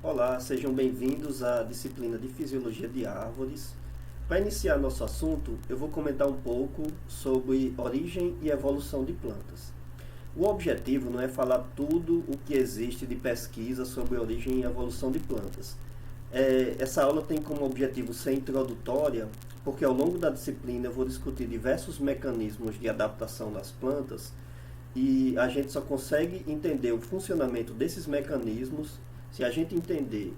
Olá, sejam bem-vindos à disciplina de Fisiologia de Árvores. Para iniciar nosso assunto, eu vou comentar um pouco sobre origem e evolução de plantas. O objetivo não é falar tudo o que existe de pesquisa sobre origem e evolução de plantas. Essa aula tem como objetivo ser introdutória, porque ao longo da disciplina eu vou discutir diversos mecanismos de adaptação das plantas e a gente só consegue entender o funcionamento desses mecanismos se a gente entender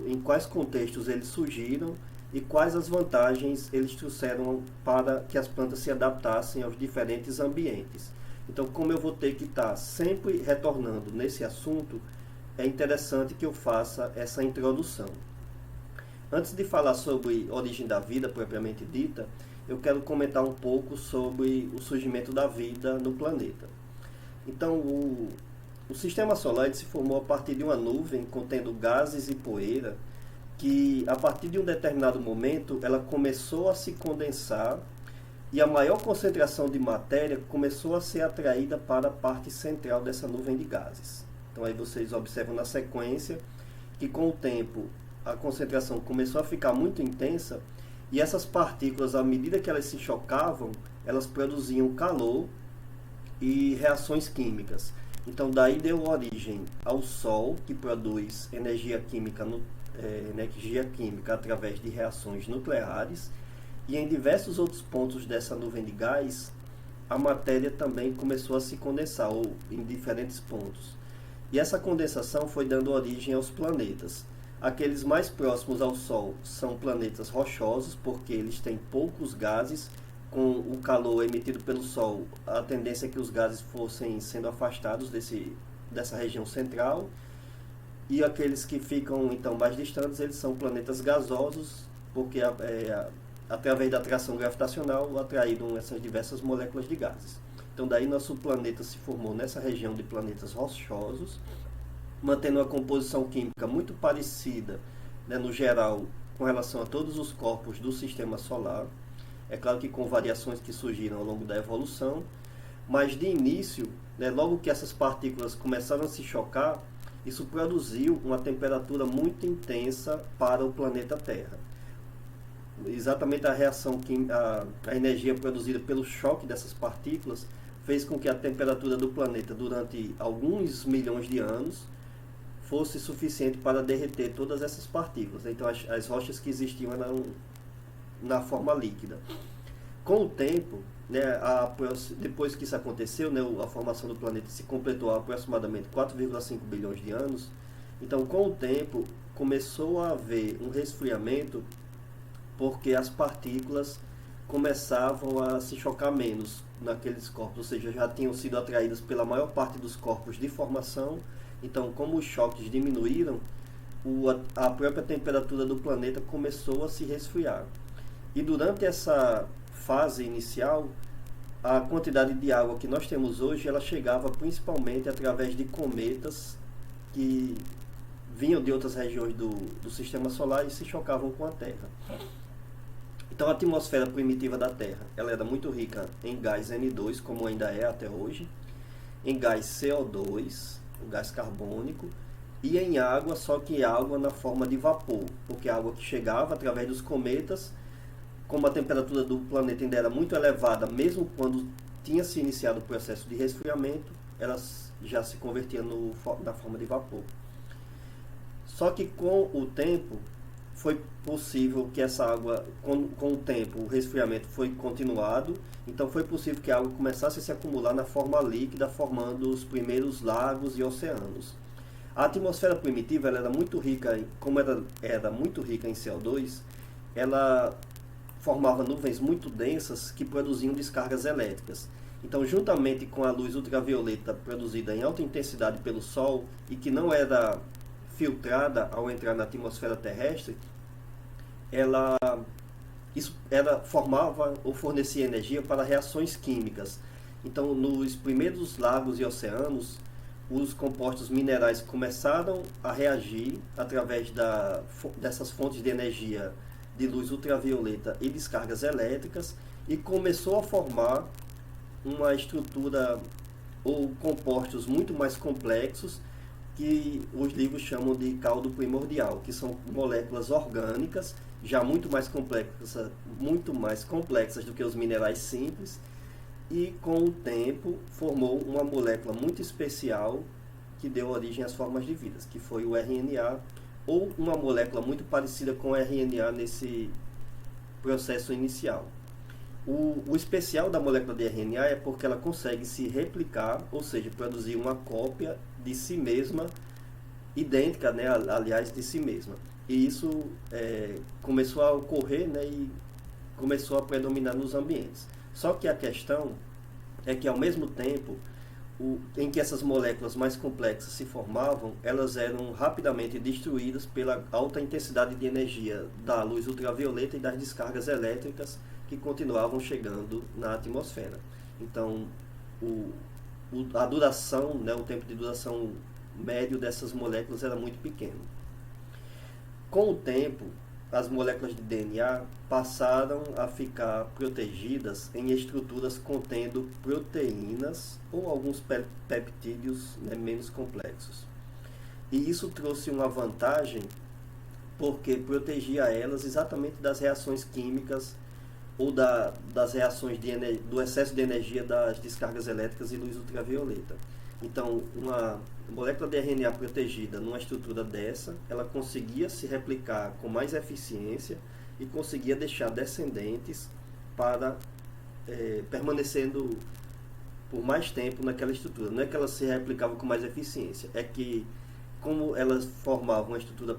em quais contextos eles surgiram e quais as vantagens eles trouxeram para que as plantas se adaptassem aos diferentes ambientes. Então, como eu vou ter que estar sempre retornando nesse assunto, é interessante que eu faça essa introdução. Antes de falar sobre origem da vida propriamente dita, eu quero comentar um pouco sobre o surgimento da vida no planeta. Então, o sistema solar se formou a partir de uma nuvem contendo gases e poeira que, a partir de um determinado momento, ela começou a se condensar e a maior concentração de matéria começou a ser atraída para a parte central dessa nuvem de gases. Então aí vocês observam na sequência que com o tempo a concentração começou a ficar muito intensa e essas partículas, à medida que elas se chocavam, elas produziam calor e reações químicas. Então daí deu origem ao Sol, que produz energia química através de reações nucleares, e em diversos outros pontos dessa nuvem de gás, a matéria também começou a se condensar, ou em diferentes pontos. E essa condensação foi dando origem aos planetas. Aqueles mais próximos ao Sol são planetas rochosos, porque eles têm poucos gases. Com o calor emitido pelo Sol, a tendência é que os gases fossem sendo afastados dessa região central. E aqueles que ficam então mais distantes, eles são planetas gasosos, porque através da atração gravitacional atraíram essas diversas moléculas de gases. Então daí nosso planeta se formou nessa região de planetas rochosos, mantendo uma composição química muito parecida, né, no geral, com relação a todos os corpos do sistema solar. É claro que com variações que surgiram ao longo da evolução, mas de início, né, logo que essas partículas começaram a se chocar, isso produziu uma temperatura muito intensa para o planeta Terra. Exatamente a reação química, a energia produzida pelo choque dessas partículas fez com que a temperatura do planeta durante alguns milhões de anos fosse suficiente para derreter todas essas partículas. Então as rochas que existiam eram na forma líquida. Com o tempo, né, depois que isso aconteceu, né, a formação do planeta se completou há aproximadamente 4,5 bilhões de anos. Então, com o tempo, começou a haver um resfriamento porque as partículas começavam a se chocar menos naqueles corpos, ou seja, já tinham sido atraídas pela maior parte dos corpos de formação. Então, como os choques diminuíram, a própria temperatura do planeta começou a se resfriar. E durante essa fase inicial, a quantidade de água que nós temos hoje, ela chegava principalmente através de cometas que vinham de outras regiões do sistema solar e se chocavam com a Terra. Então a atmosfera primitiva da Terra, ela era muito rica em gás N2, como ainda é até hoje, em gás CO2, o gás carbônico, e em água, só que água na forma de vapor, porque a água que chegava através dos cometas, como a temperatura do planeta ainda era muito elevada, mesmo quando tinha se iniciado o processo de resfriamento, ela já se convertia na forma de vapor. Só que com o tempo, foi possível que essa água, com o tempo, o resfriamento foi continuado, então foi possível que a água começasse a se acumular na forma líquida, formando os primeiros lagos e oceanos. A atmosfera primitiva, ela era muito rica, como era muito rica em CO2, ela formava nuvens muito densas que produziam descargas elétricas. Então, juntamente com a luz ultravioleta produzida em alta intensidade pelo Sol e que não era filtrada ao entrar na atmosfera terrestre, isso formava ou fornecia energia para reações químicas. Então, nos primeiros lagos e oceanos, os compostos minerais começaram a reagir através dessas fontes de energia de luz ultravioleta e descargas elétricas e começou a formar uma estrutura ou compostos muito mais complexos que os livros chamam de caldo primordial, que são moléculas orgânicas, já muito mais complexas do que os minerais simples, e com o tempo formou uma molécula muito especial que deu origem às formas de vida, que foi o RNA, ou uma molécula muito parecida com o RNA nesse processo inicial. O especial da molécula de RNA é porque ela consegue se replicar, ou seja, produzir uma cópia de si mesma, idêntica, né, aliás, de si mesma. E isso começou a ocorrer, né, e começou a predominar nos ambientes. Só que a questão é que, ao mesmo tempo em que essas moléculas mais complexas se formavam, elas eram rapidamente destruídas pela alta intensidade de energia da luz ultravioleta e das descargas elétricas que continuavam chegando na atmosfera. Então, a duração, né, o tempo de duração médio dessas moléculas era muito pequeno. Com o tempo, as moléculas de DNA passaram a ficar protegidas em estruturas contendo proteínas ou alguns peptídeos, né, menos complexos. E isso trouxe uma vantagem porque protegia elas exatamente das reações químicas ou das reações do excesso de energia das descargas elétricas e luz ultravioleta. Então, uma molécula de RNA protegida numa estrutura dessa, ela conseguia se replicar com mais eficiência e conseguia deixar descendentes para permanecendo por mais tempo naquela estrutura. Não é que ela se replicava com mais eficiência, é que como elas formavam uma estrutura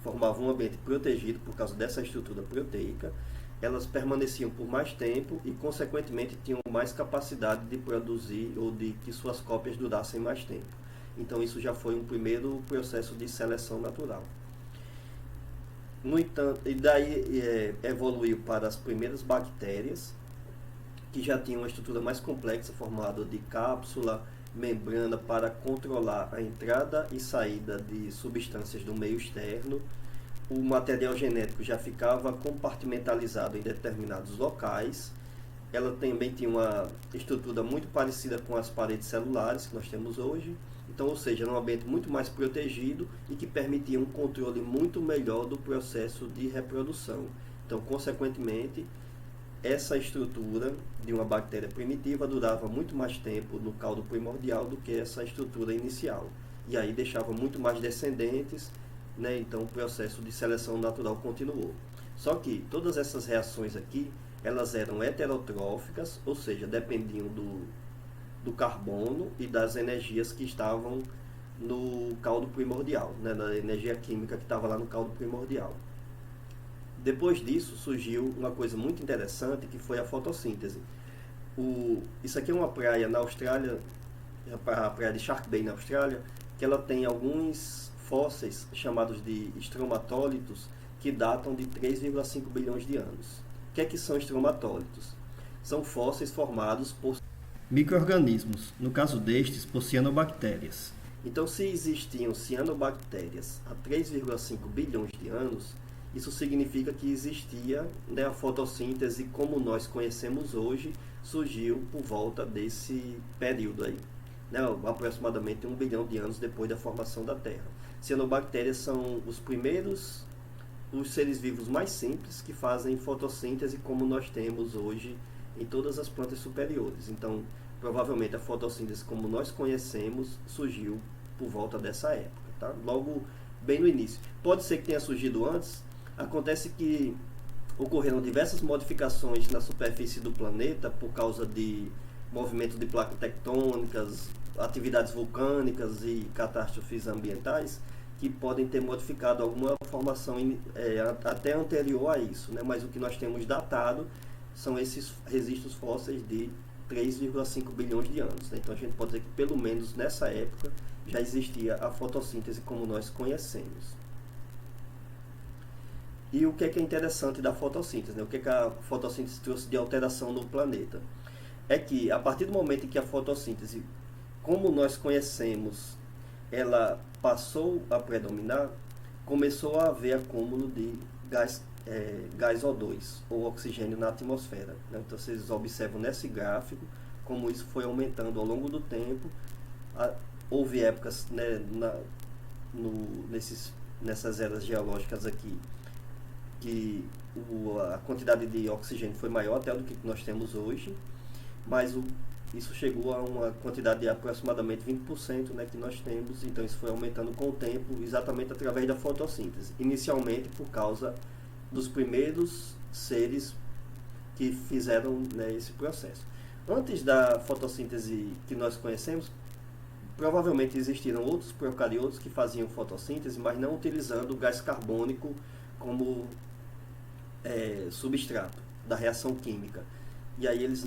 formavam um ambiente protegido por causa dessa estrutura proteica, elas permaneciam por mais tempo e, consequentemente, tinham mais capacidade de produzir ou de que suas cópias durassem mais tempo. Então, isso já foi um primeiro processo de seleção natural. No entanto, e daí evoluiu para as primeiras bactérias, que já tinham uma estrutura mais complexa, formada de cápsula, membrana para controlar a entrada e saída de substâncias do meio externo. O material genético já ficava compartimentalizado em determinados locais. Ela também tinha uma estrutura muito parecida com as paredes celulares que nós temos hoje. Então, ou seja, era um ambiente muito mais protegido e que permitia um controle muito melhor do processo de reprodução. Então, consequentemente, essa estrutura de uma bactéria primitiva durava muito mais tempo no caldo primordial do que essa estrutura inicial. E aí deixava muito mais descendentes, né? Então o processo de seleção natural continuou. Só que todas essas reações aqui, elas eram heterotróficas, ou seja, dependiam do carbono e das energias que estavam no caldo primordial, né? Da energia química que estava lá no caldo primordial. Depois disso surgiu uma coisa muito interessante, que foi a fotossíntese. Isso aqui é uma praia na Austrália, a praia de Shark Bay na Austrália, que ela tem alguns fósseis chamados de estromatólitos que datam de 3,5 bilhões de anos. O que são estromatólitos? São fósseis formados por micro-organismos, no caso destes, por cianobactérias. Então, se existiam cianobactérias há 3,5 bilhões de anos, isso significa que existia, né, a fotossíntese como nós conhecemos hoje, surgiu por volta desse período aí, né, aproximadamente 1 bilhão de anos depois da formação da Terra. Cianobactérias são os seres vivos mais simples que fazem fotossíntese como nós temos hoje em todas as plantas superiores. Então, provavelmente a fotossíntese como nós conhecemos surgiu por volta dessa época, tá? Logo bem no início. Pode ser que tenha surgido antes. Acontece que ocorreram diversas modificações na superfície do planeta por causa de movimento de placas tectônicas, atividades vulcânicas e catástrofes ambientais que podem ter modificado alguma formação até anterior a isso, né? Mas o que nós temos datado são esses registros fósseis de 3,5 bilhões de anos, né? Então a gente pode dizer que pelo menos nessa época já existia a fotossíntese como nós conhecemos. E o que é interessante da fotossíntese, né? O que a fotossíntese trouxe de alteração no planeta? É que a partir do momento em que a fotossíntese, como nós conhecemos, ela passou a predominar, começou a haver acúmulo de gás O2, ou oxigênio na atmosfera, né? Então vocês observam nesse gráfico como isso foi aumentando ao longo do tempo, a, houve épocas, né, nessas eras geológicas aqui que a quantidade de oxigênio foi maior até do que nós temos hoje, mas isso chegou a uma quantidade de aproximadamente 20%, né, que nós temos, então isso foi aumentando com o tempo, exatamente através da fotossíntese, inicialmente por causa dos primeiros seres que fizeram, né, esse processo. Antes da fotossíntese que nós conhecemos, provavelmente existiram outros procariotos que faziam fotossíntese, mas não utilizando o gás carbônico como substrato da reação química. E aí eles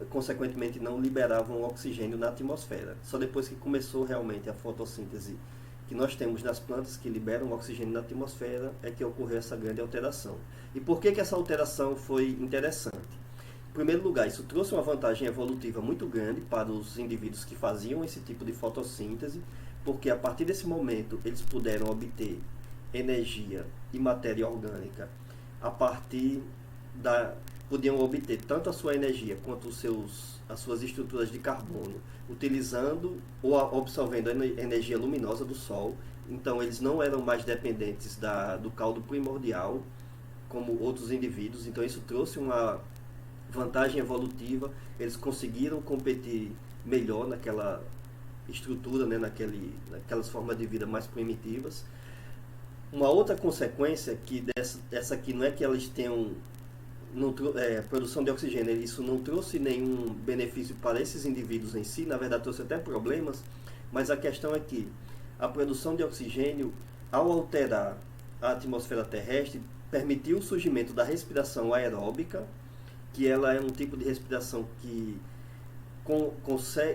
consequentemente não liberavam oxigênio na atmosfera. Só depois que começou realmente a fotossíntese que nós temos nas plantas que liberam oxigênio na atmosfera é que ocorreu essa grande alteração. E por que essa alteração foi interessante? Em primeiro lugar, isso trouxe uma vantagem evolutiva muito grande para os indivíduos que faziam esse tipo de fotossíntese, porque a partir desse momento eles puderam obter energia e matéria orgânica a partir podiam obter tanto a sua energia quanto as suas estruturas de carbono, utilizando ou absorvendo a energia luminosa do Sol. Então eles não eram mais dependentes do caldo primordial, como outros indivíduos. Então isso trouxe uma vantagem evolutiva. Eles conseguiram competir melhor naquela estrutura, né, naquelas formas de vida mais primitivas. Uma outra consequência que dessa aqui não é que elas tenham produção de oxigênio, isso não trouxe nenhum benefício para esses indivíduos em si, na verdade trouxe até problemas, mas a questão é que a produção de oxigênio, ao alterar a atmosfera terrestre, permitiu o surgimento da respiração aeróbica, que ela é um tipo de respiração que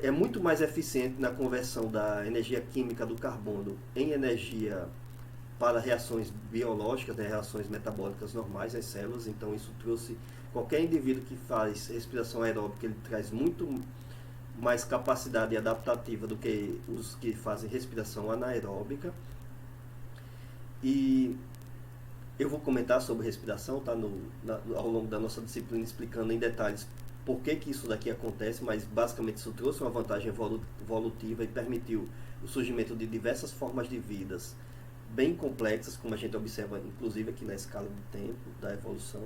é muito mais eficiente na conversão da energia química do carbono em energia para reações biológicas, né, reações metabólicas normais das células. Então isso trouxe, qualquer indivíduo que faz respiração aeróbica, ele traz muito mais capacidade adaptativa do que os que fazem respiração anaeróbica. E eu vou comentar sobre respiração, tá, ao longo da nossa disciplina, explicando em detalhes por que isso daqui acontece, mas basicamente isso trouxe uma vantagem evolutiva e permitiu o surgimento de diversas formas de vidas bem complexas, como a gente observa inclusive aqui na escala do tempo da evolução.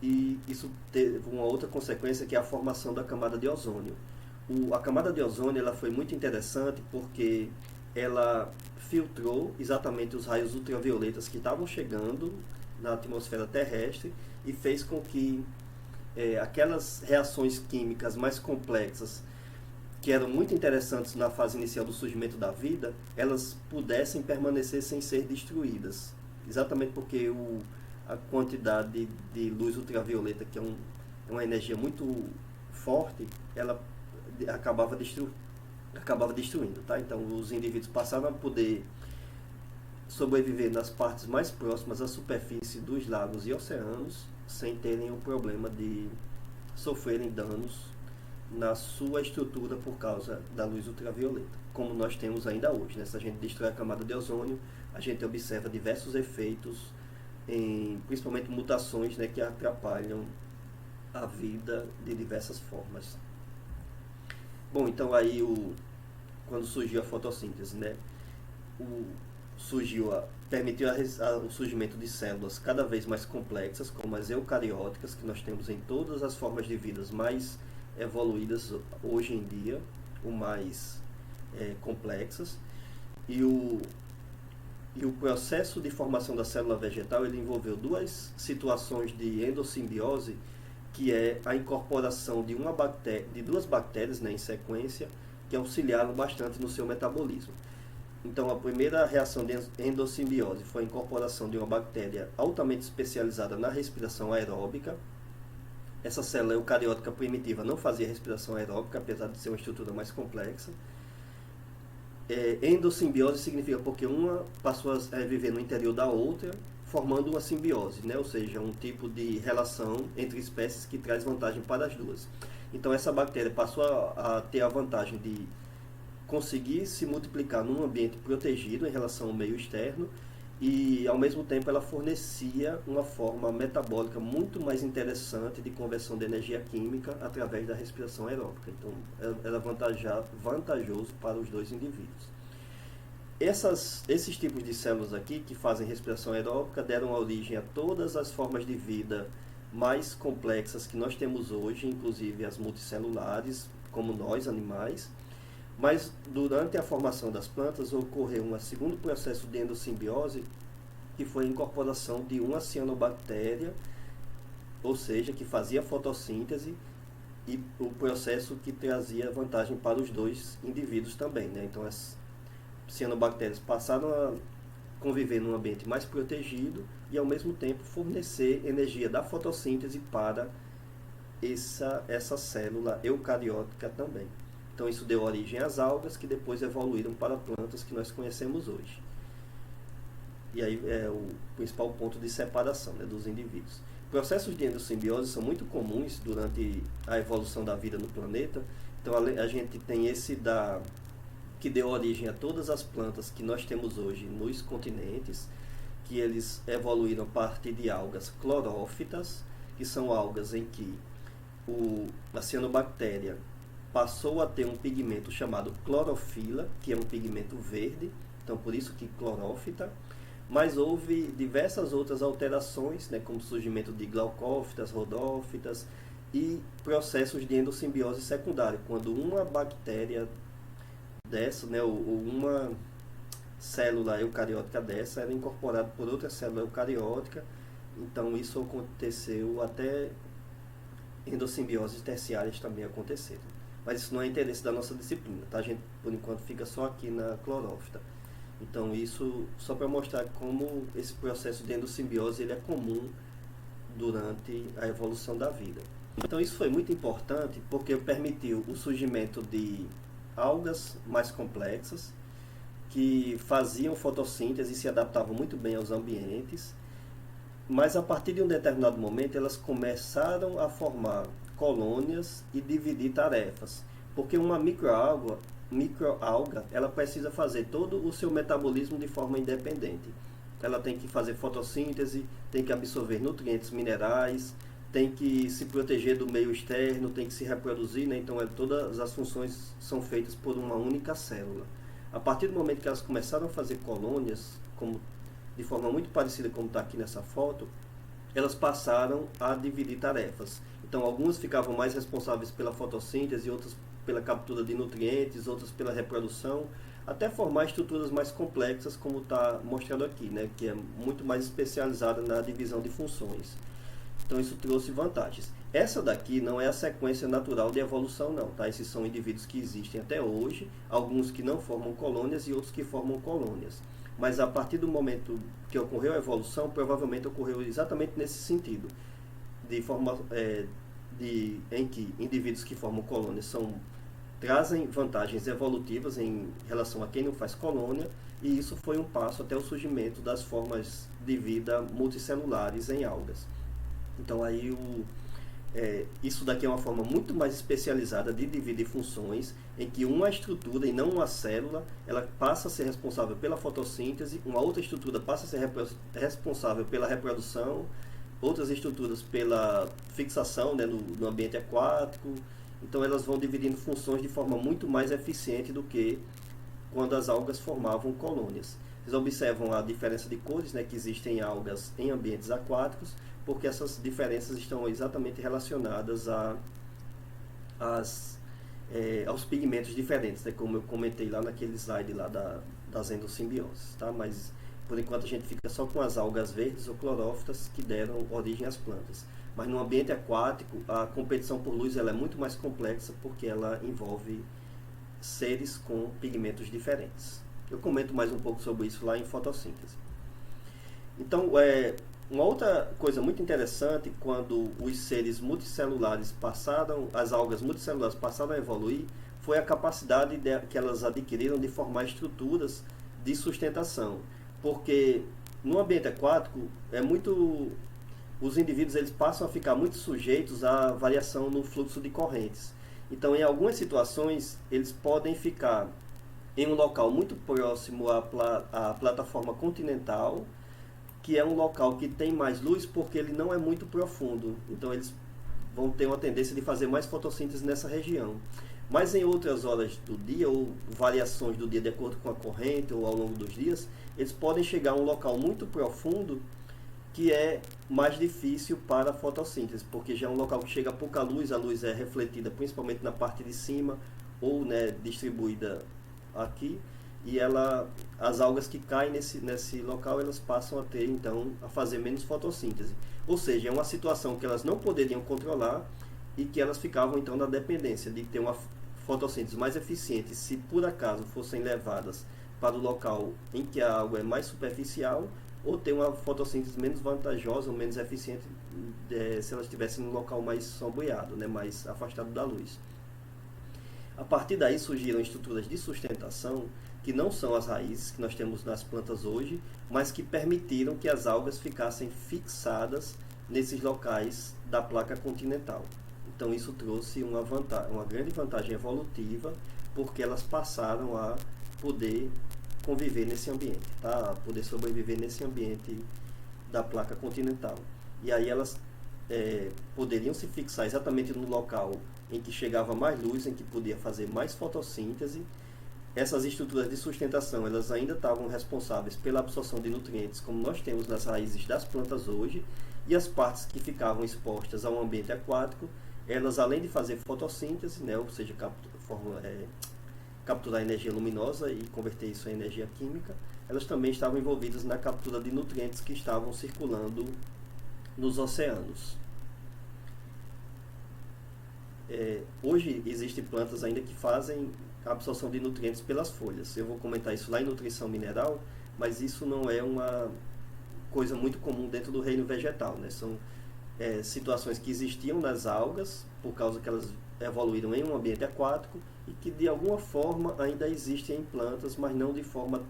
E isso teve uma outra consequência, que é a formação da camada de ozônio. A camada de ozônio ela foi muito interessante porque ela filtrou exatamente os raios ultravioletas que estavam chegando na atmosfera terrestre e fez com que aquelas reações químicas mais complexas, que eram muito interessantes na fase inicial do surgimento da vida, elas pudessem permanecer sem ser destruídas. Exatamente porque a quantidade de luz ultravioleta, que é uma energia muito forte, ela acabava destruindo. Tá? Então os indivíduos passaram a poder sobreviver nas partes mais próximas à superfície dos lagos e oceanos, sem terem o problema de sofrerem danos na sua estrutura por causa da luz ultravioleta, como nós temos ainda hoje, né? Se a gente destrói a camada de ozônio, a gente observa diversos efeitos, principalmente mutações, né, que atrapalham a vida de diversas formas. Bom, então aí quando surgiu a fotossíntese, né, permitiu o surgimento de células cada vez mais complexas, como as eucarióticas, que nós temos em todas as formas de vidas mais evoluídas hoje em dia, ou mais complexas. E o processo de formação da célula vegetal, ele envolveu duas situações de endossimbiose, que é a incorporação de duas bactérias, né, em sequência, que auxiliaram bastante no seu metabolismo. Então, a primeira reação de endossimbiose foi a incorporação de uma bactéria altamente especializada na respiração aeróbica. Essa célula eucariótica primitiva não fazia respiração aeróbica, apesar de ser uma estrutura mais complexa. Endossimbiose significa porque uma passou a viver no interior da outra, formando uma simbiose, né? Ou seja, um tipo de relação entre espécies que traz vantagem para as duas. Então essa bactéria passou a ter a vantagem de conseguir se multiplicar num ambiente protegido em relação ao meio externo e ao mesmo tempo ela fornecia uma forma metabólica muito mais interessante de conversão de energia química através da respiração aeróbica. Então era vantajoso para os dois indivíduos. Esses tipos de células aqui que fazem respiração aeróbica deram origem a todas as formas de vida mais complexas que nós temos hoje, inclusive as multicelulares, como nós, animais. Mas durante a formação das plantas ocorreu um segundo processo de endossimbiose, que foi a incorporação de uma cianobactéria, ou seja, que fazia fotossíntese, e o processo que trazia vantagem para os dois indivíduos também, né? Então as cianobactérias passaram a conviver num ambiente mais protegido e ao mesmo tempo fornecer energia da fotossíntese para essa célula eucariótica também. Então isso deu origem às algas, que depois evoluíram para plantas que nós conhecemos hoje. E aí é o principal ponto de separação, né, dos indivíduos. Processos de endossimbiose são muito comuns durante a evolução da vida no planeta. Então a gente tem que deu origem a todas as plantas que nós temos hoje nos continentes, que eles evoluíram a partir de algas clorófitas, que são algas em que a cianobactéria passou a ter um pigmento chamado clorofila, que é um pigmento verde, então por isso que clorófita. Mas houve diversas outras alterações, né, como surgimento de glaucófitas, rodófitas e processos de endossimbiose secundária, quando uma bactéria dessa, né, ou uma célula eucariótica dessa era incorporada por outra célula eucariótica. Então isso aconteceu, até endossimbioses terciárias também aconteceram. Mas isso não é interesse da nossa disciplina, tá? A gente por enquanto fica só aqui na clorófita. Então isso só para mostrar como esse processo de endossimbiose ele é comum durante a evolução da vida. Então isso foi muito importante porque permitiu o surgimento de algas mais complexas que faziam fotossíntese e se adaptavam muito bem aos ambientes, mas a partir de um determinado momento elas começaram a formar colônias e dividir tarefas, porque uma microalga ela precisa fazer todo o seu metabolismo de forma independente. Ela tem que fazer fotossíntese, tem que absorver nutrientes minerais, tem que se proteger do meio externo, tem que se reproduzir, né? Então todas as funções são feitas por uma única célula. A partir do momento que elas começaram a fazer colônias, de forma muito parecida como está aqui nessa foto, elas passaram a dividir tarefas. Então algumas ficavam mais responsáveis pela fotossíntese, outras pela captura de nutrientes, outras pela reprodução, até formar estruturas mais complexas, como está mostrado aqui, né? Que é muito mais especializada na divisão de funções. Então isso trouxe vantagens. Essa daqui não é a sequência natural de evolução não, tá? Esses são indivíduos que existem até hoje, alguns que não formam colônias e outros que formam colônias. Mas a partir do momento que ocorreu a evolução, provavelmente ocorreu exatamente nesse sentido, em que indivíduos que formam colônias trazem vantagens evolutivas em relação a quem não faz colônia, e isso foi um passo até o surgimento das formas de vida multicelulares em algas. Então aí isso daqui é uma forma muito mais especializada de dividir funções, em que uma estrutura e não uma célula, ela passa a ser responsável pela fotossíntese, uma outra estrutura passa a ser responsável pela reprodução, outras estruturas pela fixação, né, no ambiente aquático. Então elas vão dividindo funções de forma muito mais eficiente do que quando as algas formavam colônias. Vocês observam a diferença de cores, né, que existem algas em ambientes aquáticos, porque essas diferenças estão exatamente relacionadas aos pigmentos diferentes, né, como eu comentei lá naquele slide lá das endossimbioses, tá? Mas por enquanto a gente fica só com as algas verdes ou clorófitas que deram origem às plantas. Mas no ambiente aquático, a competição por luz ela é muito mais complexa porque ela envolve seres com pigmentos diferentes. Eu comento mais um pouco sobre isso lá em fotossíntese. Então, uma outra coisa muito interessante, quando os seres multicelulares as algas multicelulares passaram a evoluir, foi a capacidade que elas adquiriram de formar estruturas de sustentação. Porque no ambiente aquático, os indivíduos eles passam a ficar muito sujeitos à variação no fluxo de correntes. Então, em algumas situações, eles podem ficar em um local muito próximo à plataforma continental, que é um local que tem mais luz porque ele não é muito profundo. Então eles vão ter uma tendência de fazer mais fotossíntese nessa região. Mas em outras horas do dia, ou variações do dia de acordo com a corrente, ou ao longo dos dias, eles podem chegar a um local muito profundo que é mais difícil para a fotossíntese, porque já é um local que chega pouca luz, a luz é refletida principalmente na parte de cima, ou né, distribuída aqui, e as algas que caem nesse local, elas passam a ter, então, a fazer menos fotossíntese. Ou seja, é uma situação que elas não poderiam controlar e que elas ficavam, então, na dependência de ter uma fotossíntese mais eficiente se, por acaso, fossem levadas para o local em que a água é mais superficial, ou ter uma fotossíntese menos vantajosa ou menos eficiente se elas estivessem num local mais sombreado, né, mais afastado da luz. A partir daí surgiram estruturas de sustentação que não são as raízes que nós temos nas plantas hoje, mas que permitiram que as algas ficassem fixadas nesses locais da placa continental. Então isso trouxe uma grande vantagem evolutiva, porque elas passaram a poder conviver nesse ambiente, tá? A poder sobreviver nesse ambiente da placa continental. E aí elas poderiam se fixar exatamente no local em que chegava mais luz, em que podia fazer mais fotossíntese. Essas estruturas de sustentação, elas ainda estavam responsáveis pela absorção de nutrientes, como nós temos nas raízes das plantas hoje, e as partes que ficavam expostas ao ambiente aquático, elas, além de fazer fotossíntese, né, ou seja, capturar energia luminosa e converter isso em energia química, elas também estavam envolvidas na captura de nutrientes que estavam circulando nos oceanos. Hoje existem plantas ainda que fazem a absorção de nutrientes pelas folhas. Eu vou comentar isso lá em nutrição mineral, mas isso não é uma coisa muito comum dentro do reino vegetal, né? São situações que existiam nas algas, por causa que elas evoluíram em um ambiente aquático e que de alguma forma ainda existem em plantas, mas não de forma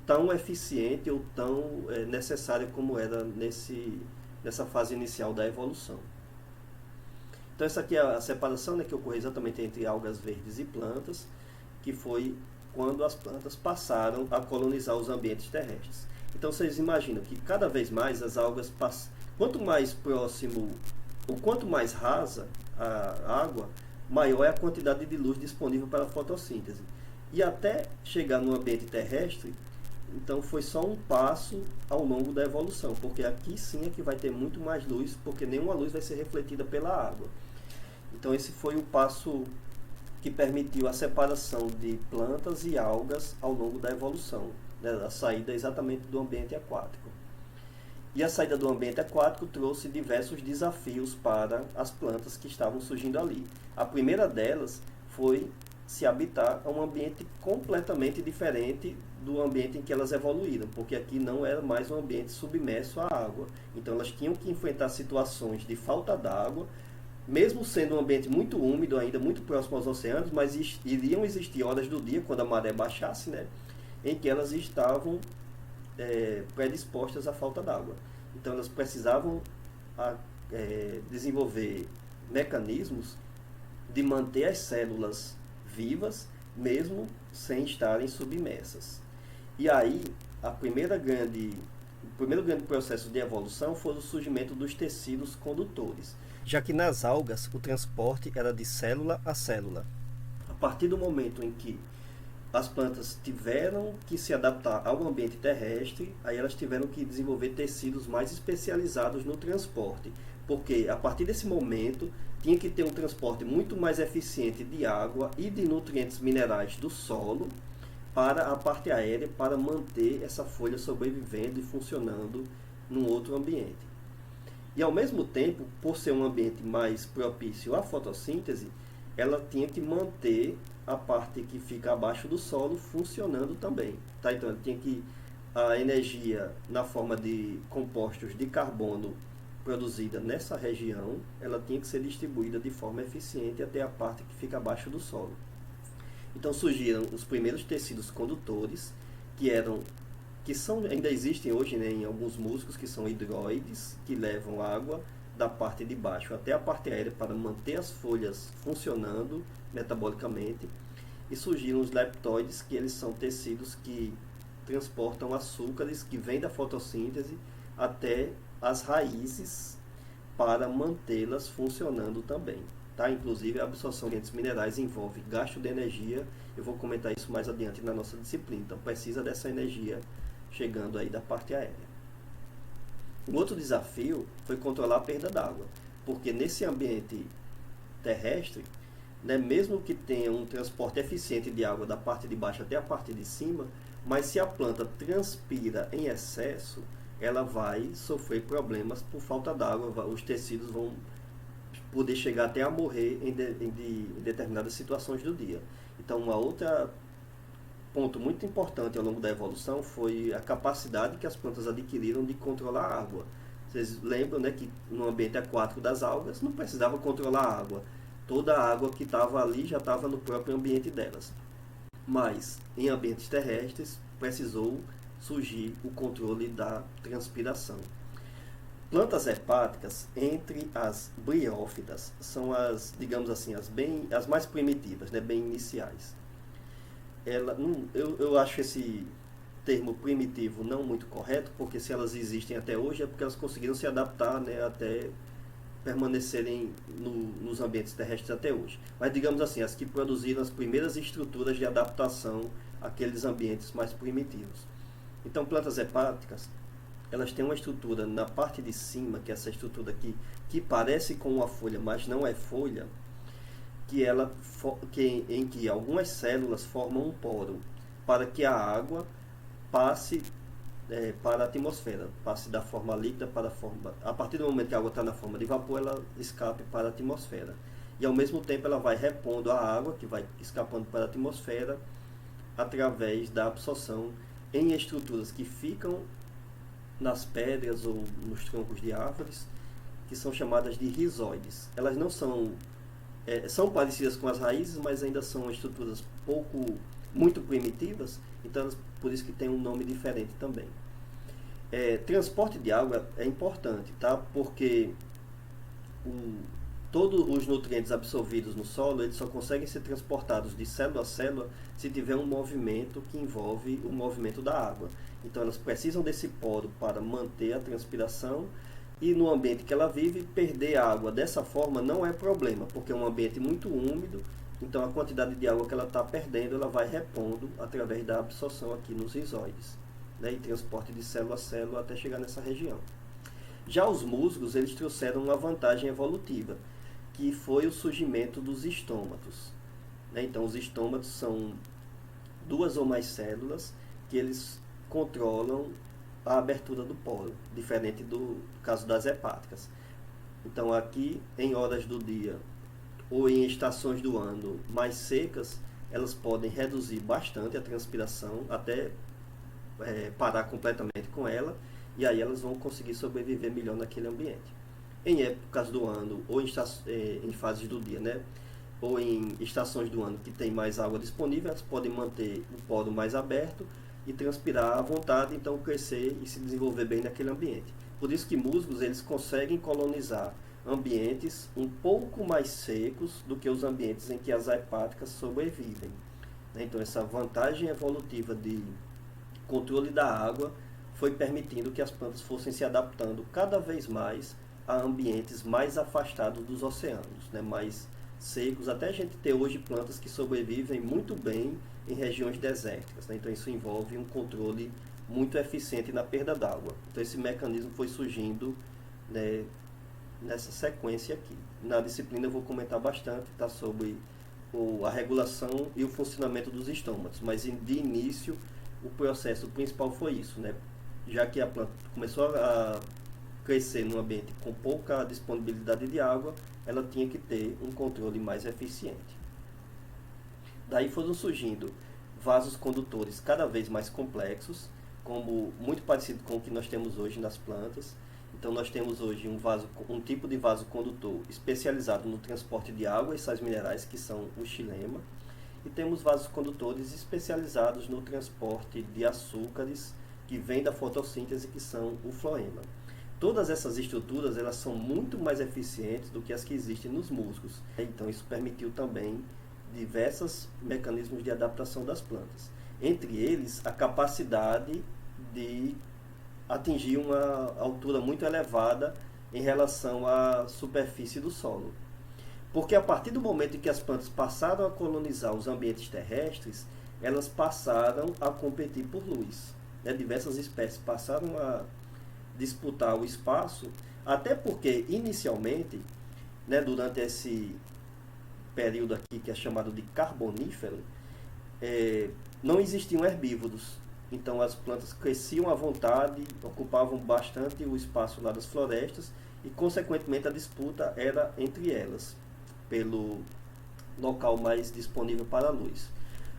tão eficiente ou tão necessária como era nessa fase inicial da evolução. Então essa aqui é a separação, né, que ocorreu exatamente entre algas verdes e plantas, que foi quando as plantas passaram a colonizar os ambientes terrestres. Então vocês imaginam que cada vez mais as algas quanto mais próximo ou quanto mais rasa a água, maior é a quantidade de luz disponível para a fotossíntese. E até chegar no ambiente terrestre, então foi só um passo ao longo da evolução, porque aqui sim é que vai ter muito mais luz, porque nenhuma luz vai ser refletida pela água. Então esse foi o passo que permitiu a separação de plantas e algas ao longo da evolução, né, a saída exatamente do ambiente aquático. E a saída do ambiente aquático trouxe diversos desafios para as plantas que estavam surgindo ali. A primeira delas foi se habitar a um ambiente completamente diferente do ambiente em que elas evoluíram, porque aqui não era mais um ambiente submerso à água. Então elas tinham que enfrentar situações de falta d'água, mesmo sendo um ambiente muito úmido, ainda muito próximo aos oceanos, mas iriam existir horas do dia, quando a maré baixasse, né, em que elas estavam predispostas à falta d'água. Então elas precisavam desenvolver mecanismos de manter as células vivas, mesmo sem estarem submersas. E aí, o primeiro grande processo de evolução foi o surgimento dos tecidos condutores, já que nas algas o transporte era de célula a célula. A partir do momento em que as plantas tiveram que se adaptar ao ambiente terrestre, aí elas tiveram que desenvolver tecidos mais especializados no transporte, porque a partir desse momento tinha que ter um transporte muito mais eficiente de água e de nutrientes minerais do solo para a parte aérea, para manter essa folha sobrevivendo e funcionando num outro ambiente. E ao mesmo tempo, por ser um ambiente mais propício à fotossíntese, ela tinha que manter a parte que fica abaixo do solo funcionando também. Tá? Então, ela tinha que a energia na forma de compostos de carbono produzida nessa região, ela tinha que ser distribuída de forma eficiente até a parte que fica abaixo do solo. Então surgiram os primeiros tecidos condutores, ainda existem hoje, né, em alguns músculos, que são hidroides, que levam água da parte de baixo até a parte aérea para manter as folhas funcionando metabolicamente. e surgiram os leptóides, que eles são tecidos que transportam açúcares que vêm da fotossíntese até as raízes para mantê-las funcionando também. Tá? Inclusive, a absorção de nutrientes minerais envolve gasto de energia. Eu vou comentar isso mais adiante na nossa disciplina. Então, precisa dessa energia chegando aí da parte aérea. Um outro desafio foi controlar a perda d'água, porque nesse ambiente terrestre, né, mesmo que tenha um transporte eficiente de água da parte de baixo até a parte de cima, mas se a planta transpira em excesso, ela vai sofrer problemas por falta d'água, os tecidos vão poder chegar até a morrer em determinadas situações do dia. Então, uma outra ponto muito importante ao longo da evolução foi a capacidade que as plantas adquiriram de controlar a água. Vocês lembram, né, que no ambiente aquático das algas não precisava controlar a água. Toda a água que estava ali já estava no próprio ambiente delas. Mas em ambientes terrestres precisou surgir o controle da transpiração. Plantas hepáticas, entre as briófitas, são as, digamos assim, as mais primitivas, né, bem iniciais. Eu acho esse termo primitivo não muito correto, porque se elas existem até hoje é porque elas conseguiram se adaptar, né, até permanecerem nos ambientes terrestres até hoje. Mas digamos assim, as que produziram as primeiras estruturas de adaptação àqueles ambientes mais primitivos. Então, plantas hepáticas, elas têm uma estrutura na parte de cima, que é essa estrutura aqui, que parece com uma folha, mas não é folha, em que algumas células formam um poro para que a água passe para a atmosfera, passe da forma líquida para a forma... A partir do momento que a água está na forma de vapor, ela escape para a atmosfera. E ao mesmo tempo ela vai repondo a água, que vai escapando para a atmosfera, através da absorção em estruturas que ficam nas pedras ou nos troncos de árvores, que são chamadas de rizóides. Elas não são parecidas com as raízes, mas ainda são estruturas muito primitivas, então por isso que tem um nome diferente também. Transporte de água é importante, tá? Porque todos os nutrientes absorvidos no solo, eles só conseguem ser transportados de célula a célula se tiver um movimento que envolve o movimento da água. Então elas precisam desse poro para manter a transpiração, e no ambiente que ela vive, perder água dessa forma não é problema, porque é um ambiente muito úmido, então a quantidade de água que ela está perdendo, ela vai repondo através da absorção aqui nos rizóides, né, e transporte de célula a célula até chegar nessa região. Já os musgos, eles trouxeram uma vantagem evolutiva, que foi o surgimento dos estômatos. Né? Então, os estômatos são duas ou mais células que eles controlam a abertura do poro, diferente do caso das hepáticas. Então, aqui, em horas do dia ou em estações do ano mais secas, elas podem reduzir bastante a transpiração, até parar completamente com ela, e aí elas vão conseguir sobreviver melhor naquele ambiente. Em épocas do ano ou em fases do dia, né, ou em estações do ano que tem mais água disponível, elas podem manter o poro mais aberto e transpirar à vontade, então crescer e se desenvolver bem naquele ambiente. Por isso que musgos, eles conseguem colonizar ambientes um pouco mais secos do que os ambientes em que as hepáticas sobrevivem. Então essa vantagem evolutiva de controle da água foi permitindo que as plantas fossem se adaptando cada vez mais a ambientes mais afastados dos oceanos, né, mais secos, até a gente ter hoje plantas que sobrevivem muito bem em regiões desérticas. Né? Então isso envolve um controle muito eficiente na perda d'água. Então esse mecanismo foi surgindo, né, nessa sequência aqui. Na disciplina eu vou comentar bastante, tá, sobre a regulação e o funcionamento dos estômatos, mas de início o processo principal foi isso, né? Já que a planta começou a crescer num ambiente com pouca disponibilidade de água, ela tinha que ter um controle mais eficiente. Daí foram surgindo vasos condutores cada vez mais complexos, como muito parecido com o que nós temos hoje nas plantas. Então nós temos hoje um tipo de vaso condutor especializado no transporte de água e sais minerais, que são o xilema, e temos vasos condutores especializados no transporte de açúcares que vêm da fotossíntese, que são o floema. Todas essas estruturas, elas são muito mais eficientes do que as que existem nos musgos. Então isso permitiu também diversos mecanismos de adaptação das plantas. Entre eles, a capacidade de atingir uma altura muito elevada em relação à superfície do solo. Porque a partir do momento em que as plantas passaram a colonizar os ambientes terrestres, elas passaram a competir por luz. Né? Diversas espécies passaram a disputar o espaço, até porque inicialmente, né, durante esse período aqui que é chamado de carbonífero, não existiam herbívoros. Então as plantas cresciam à vontade, ocupavam bastante o espaço lá das florestas e consequentemente a disputa era entre elas, pelo local mais disponível para a luz.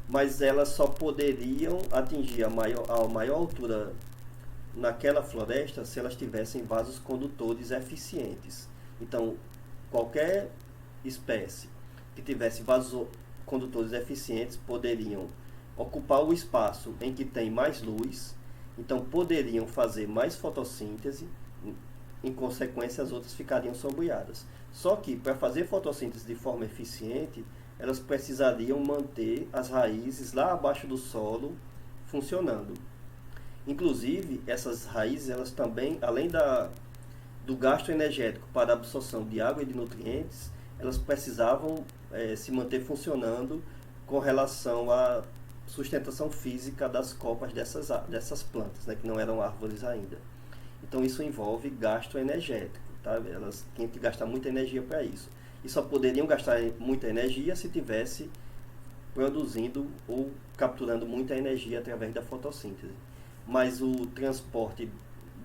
Mas elas só poderiam atingir a maior altura naquela floresta se elas tivessem vasos condutores eficientes. Então, qualquer espécie que tivesse vasos condutores eficientes poderiam ocupar o espaço em que tem mais luz, então poderiam fazer mais fotossíntese, em consequência as outras ficariam sombreadas. Só que para fazer fotossíntese de forma eficiente, elas precisariam manter as raízes lá abaixo do solo funcionando. Inclusive, essas raízes, elas também, além do gasto energético para a absorção de água e de nutrientes, elas precisavam se manter funcionando com relação à sustentação física das copas dessas plantas, né, que não eram árvores ainda. Então isso envolve gasto energético, tá? Elas tinham que gastar muita energia para isso. E só poderiam gastar muita energia se tivesse produzindo ou capturando muita energia através da fotossíntese. Mas o transporte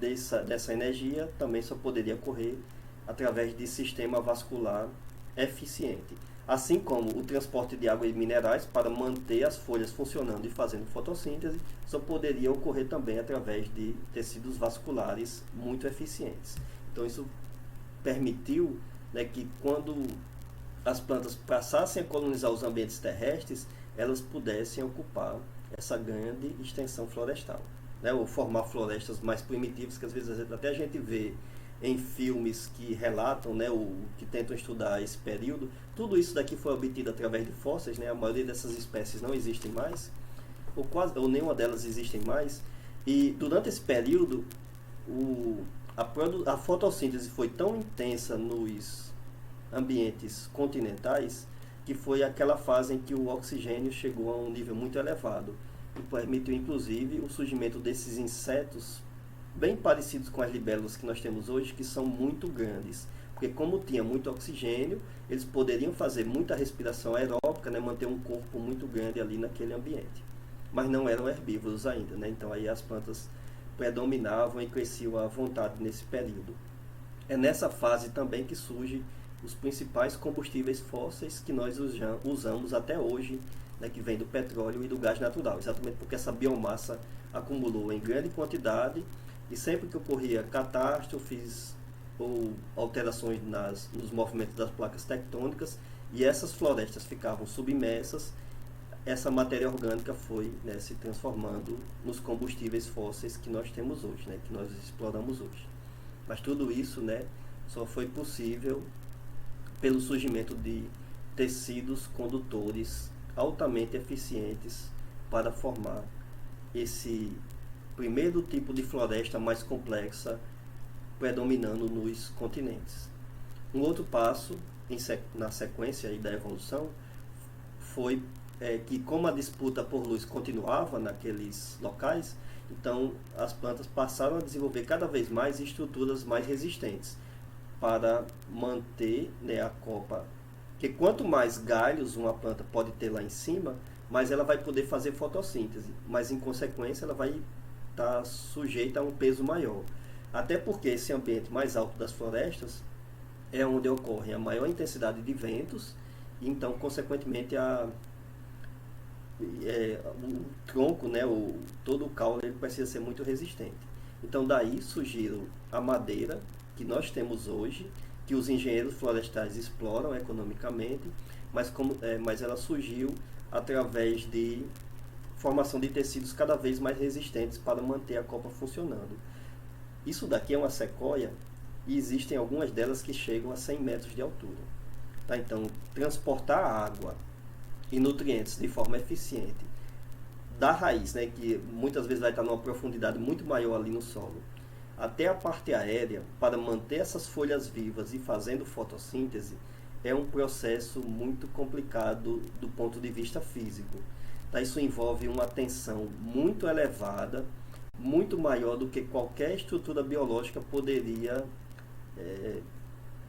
dessa energia também só poderia ocorrer através de sistema vascular eficiente. Assim como o transporte de água e minerais para manter as folhas funcionando e fazendo fotossíntese, só poderia ocorrer também através de tecidos vasculares muito eficientes. Então isso permitiu, né, que quando as plantas passassem a colonizar os ambientes terrestres, elas pudessem ocupar essa grande extensão florestal, né, ou formar florestas mais primitivas, que às vezes até a gente vê em filmes que relatam, né, que tentam estudar esse período. Tudo isso daqui foi obtido através de fósseis, né? A maioria dessas espécies não existem mais, ou nenhuma delas existem mais. E durante esse período, a fotossíntese foi tão intensa nos ambientes continentais que foi aquela fase em que o oxigênio chegou a um nível muito elevado e permitiu inclusive o surgimento desses insetos bem parecidos com as libélulas que nós temos hoje, que são muito grandes. Porque como tinha muito oxigênio, eles poderiam fazer muita respiração aeróbica, né, manter um corpo muito grande ali naquele ambiente. Mas não eram herbívoros ainda, né? Então aí as plantas predominavam e cresciam à vontade nesse período. É nessa fase também que surgem os principais combustíveis fósseis que nós usamos até hoje, né, que vem do petróleo e do gás natural, exatamente porque essa biomassa acumulou em grande quantidade. E sempre que ocorria catástrofes ou alterações nos movimentos das placas tectônicas e essas florestas ficavam submersas, essa matéria orgânica foi, né, se transformando nos combustíveis fósseis que nós temos hoje, né, que nós exploramos hoje. Mas tudo isso, né, só foi possível pelo surgimento de tecidos condutores altamente eficientes para formar esse primeiro tipo de floresta mais complexa predominando nos continentes. Um outro passo na sequência da evolução foi que, como a disputa por luz continuava naqueles locais, então as plantas passaram a desenvolver cada vez mais estruturas mais resistentes para manter, né, a copa. Porque quanto mais galhos uma planta pode ter lá em cima, mais ela vai poder fazer fotossíntese, mas em consequência ela vai está sujeita a um peso maior. Até porque esse ambiente mais alto das florestas é onde ocorre a maior intensidade de ventos e então, consequentemente, o tronco, né, todo o caule ele precisa ser muito resistente. Então daí surgiram a madeira que nós temos hoje, que os engenheiros florestais exploram economicamente, mas ela surgiu através de formação de tecidos cada vez mais resistentes para manter a copa funcionando. Isso daqui é uma sequoia e existem algumas delas que chegam a 100 metros de altura. Tá? Então, transportar água e nutrientes de forma eficiente da raiz, né, que muitas vezes vai estar numa profundidade muito maior ali no solo, até a parte aérea, para manter essas folhas vivas e fazendo fotossíntese, é um processo muito complicado do ponto de vista físico. Tá? Isso envolve uma tensão muito elevada, muito maior do que qualquer estrutura biológica poderia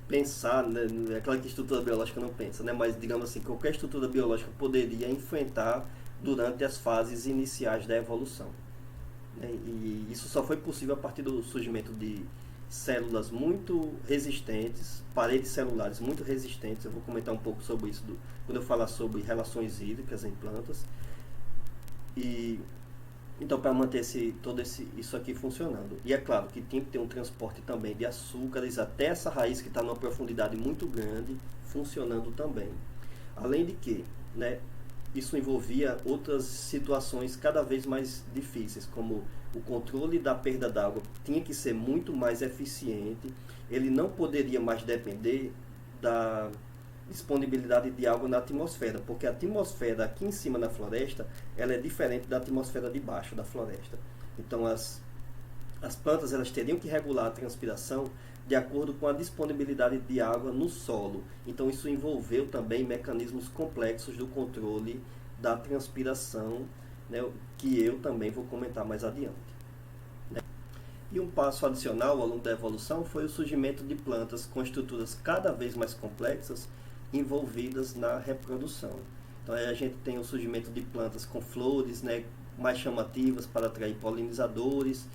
pensar, né? É claro que a estrutura biológica não pensa, né? Mas digamos assim, qualquer estrutura biológica poderia enfrentar durante as fases iniciais da evolução. Né? E isso só foi possível a partir do surgimento de células muito resistentes, paredes celulares muito resistentes. Eu vou comentar um pouco sobre isso quando eu falar sobre relações hídricas em plantas. E então, para manter isso aqui funcionando. E é claro que tem que ter um transporte também de açúcares até essa raiz que está numa profundidade muito grande, funcionando também. Além de que, né, isso envolvia outras situações cada vez mais difíceis, como o controle da perda d'água tinha que ser muito mais eficiente, ele não poderia mais depender da disponibilidade de água na atmosfera, porque a atmosfera aqui em cima na floresta, ela é diferente da atmosfera de baixo da floresta. Então as plantas elas teriam que regular a transpiração de acordo com a disponibilidade de água no solo. Então isso envolveu também mecanismos complexos do controle da transpiração, né, que eu também vou comentar mais adiante. E um passo adicional ao longo da evolução foi o surgimento de plantas com estruturas cada vez mais complexas envolvidas na reprodução. Então aí a gente tem o surgimento de plantas com flores, né, mais chamativas para atrair polinizadores,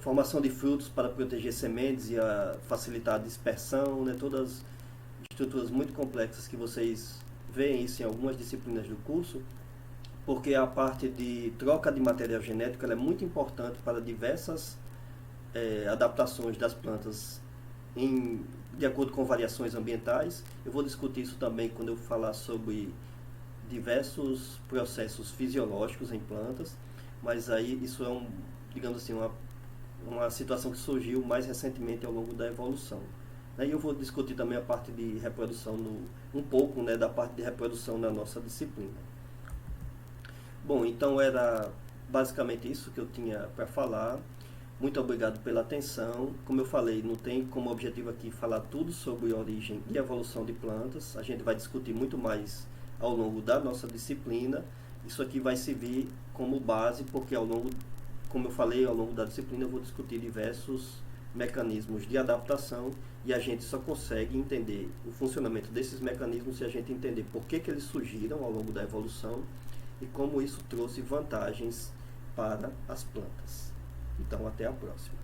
formação de frutos para proteger sementes e facilitar a dispersão, né, todas estruturas muito complexas que vocês veem isso em algumas disciplinas do curso, porque a parte de troca de material genético ela é muito importante para diversas adaptações das plantas de acordo com variações ambientais. Eu vou discutir isso também quando eu falar sobre diversos processos fisiológicos em plantas, mas aí isso é digamos assim, uma situação que surgiu mais recentemente ao longo da evolução. E eu vou discutir também a parte de reprodução, um pouco, né, da parte de reprodução na nossa disciplina. Bom, então era basicamente isso que eu tinha para falar. Muito obrigado pela atenção. Como eu falei, não tem como objetivo aqui falar tudo sobre origem e evolução de plantas. A gente vai discutir muito mais ao longo da nossa disciplina. Isso aqui vai servir como base, porque como eu falei, ao longo da disciplina eu vou discutir diversos mecanismos de adaptação e a gente só consegue entender o funcionamento desses mecanismos se a gente entender por que eles surgiram ao longo da evolução e como isso trouxe vantagens para as plantas. Então, até a próxima.